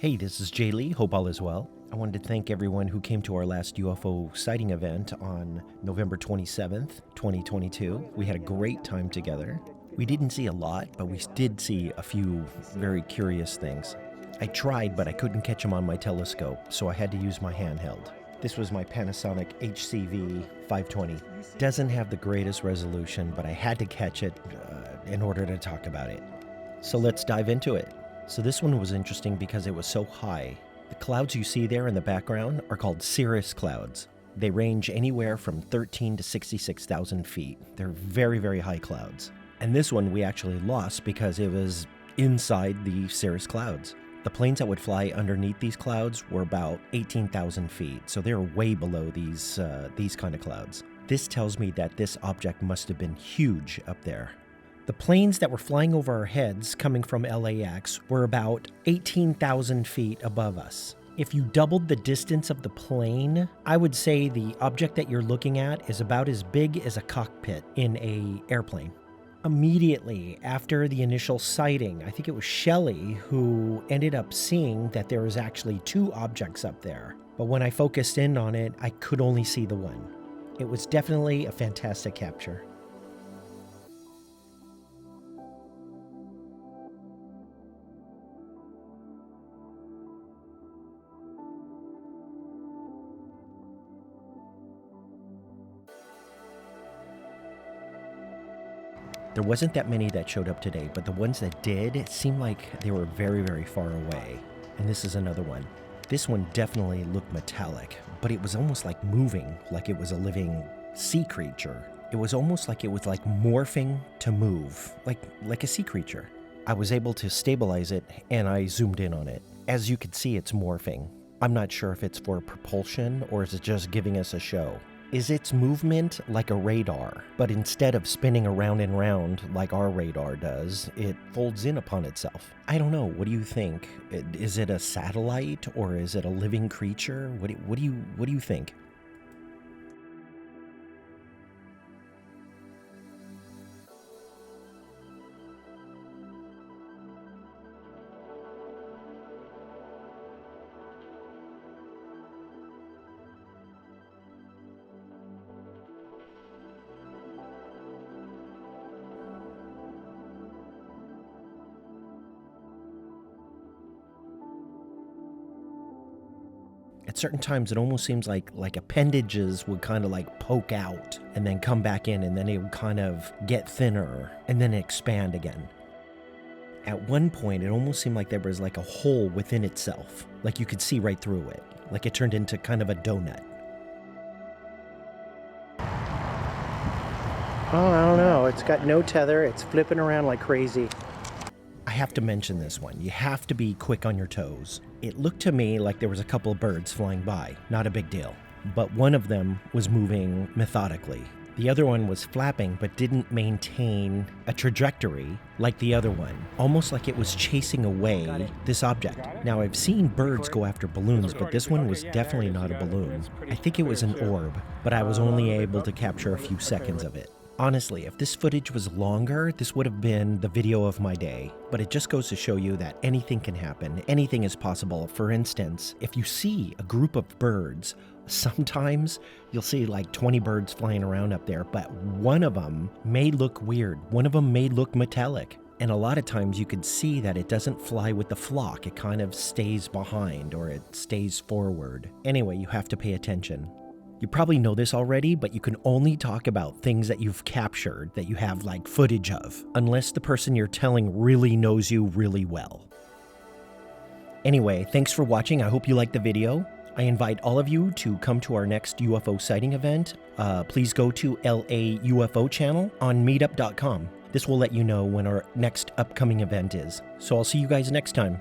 Hey, this is Jay Lee. Hope all is well. I wanted to thank everyone who came to our last UFO sighting event on November 27th, 2022. We had a great time together. We didn't see a lot, but we did see a few very curious things. I tried, but I couldn't catch them on my telescope, so I had to use my handheld. This was my Panasonic HCV 520. Doesn't have the greatest resolution, but I had to catch it in order to talk about it. So let's dive into it. So this one was interesting because it was so high. The clouds you see there in the background are called cirrus clouds. They range anywhere from 13 to 66,000 feet. They're very, very high clouds. And this one we actually lost because it was inside the cirrus clouds. The planes that would fly underneath these clouds were about 18,000 feet, so they're way below these kind of clouds. This tells me that this object must have been huge up there. The planes that were flying over our heads coming from LAX were about 18,000 feet above us. If you doubled the distance of the plane, I would say the object that you're looking at is about as big as a cockpit in an airplane. Immediately after the initial sighting, I think it was Shelley who ended up seeing that there was actually two objects up there. But when I focused in on it, I could only see the one. It was definitely a fantastic capture. There wasn't that many that showed up today, but the ones that did, it seemed like they were very, very far away. And this is another one. This one definitely looked metallic, but it was almost like moving, like it was a living sea creature. It was almost like it was like morphing to move, like a sea creature. I was able to stabilize it and I zoomed in on it. As you can see, it's morphing. I'm not sure if it's for propulsion or is it just giving us a show. Is its movement like a radar, but instead of spinning around and round like our radar does, it folds in upon itself? I don't know. What do you think? Is it a satellite or is it a living creature? What do you think? At certain times, it almost seems like appendages would kind of like poke out and then come back in, and then it would kind of get thinner and then expand again. At one point, it almost seemed like there was like a hole within itself, like you could see right through it, like it turned into kind of a donut. Oh, I don't know. It's got no tether. It's flipping around like crazy. I have to mention this one. You have to be quick on your toes. It looked to me like there was a couple of birds flying by. Not a big deal. But one of them was moving methodically. The other one was flapping but didn't maintain a trajectory like the other one. Almost like it was chasing away this object. Now, I've seen birds go after balloons, but this one was definitely not a balloon. I think it was an orb, but I was only able to capture a few seconds of it. Honestly, if this footage was longer, this would have been the video of my day. But it just goes to show you that anything can happen. Anything is possible. For instance, if you see a group of birds, sometimes you'll see like 20 birds flying around up there, but one of them may look weird. One of them may look metallic. And a lot of times you can see that it doesn't fly with the flock. It kind of stays behind or it stays forward. Anyway, you have to pay attention. You probably know this already, but you can only talk about things that you've captured, that you have like footage of, unless the person you're telling really knows you really well. Anyway, thanks for watching. I hope you liked the video. I invite all of you to come to our next UFO sighting event. Please go to LA UFO channel on meetup.com. This will let you know when our next upcoming event is. So I'll see you guys next time.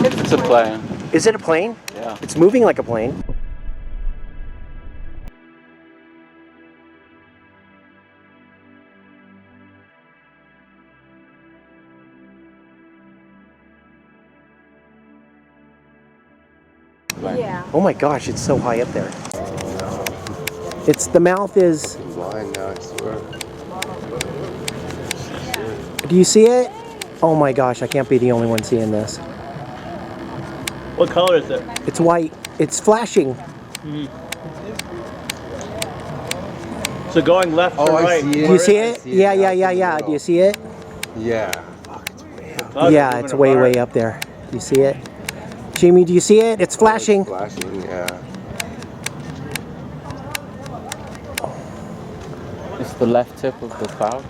It's a plane. Is it a plane? Yeah. It's moving like a plane. Yeah. Oh my gosh, it's so high up there. It's the mouth is. I'm blind now, I swear. Do you see it? Oh my gosh, I can't be the only one seeing this. What color is it? It's white. It's flashing. So going left to Oh, I right. see it. Do you see I it? see it Yeah, now. yeah, It's yeah, in the yeah. middle. Do you see it? Yeah. Fuck, it's way up. Oh, Yeah, moving it's way, apart. way up there. Do you see it? Jamie, do you see it? It's flashing. Oh, it's flashing, yeah. It's the left tip of the cloud.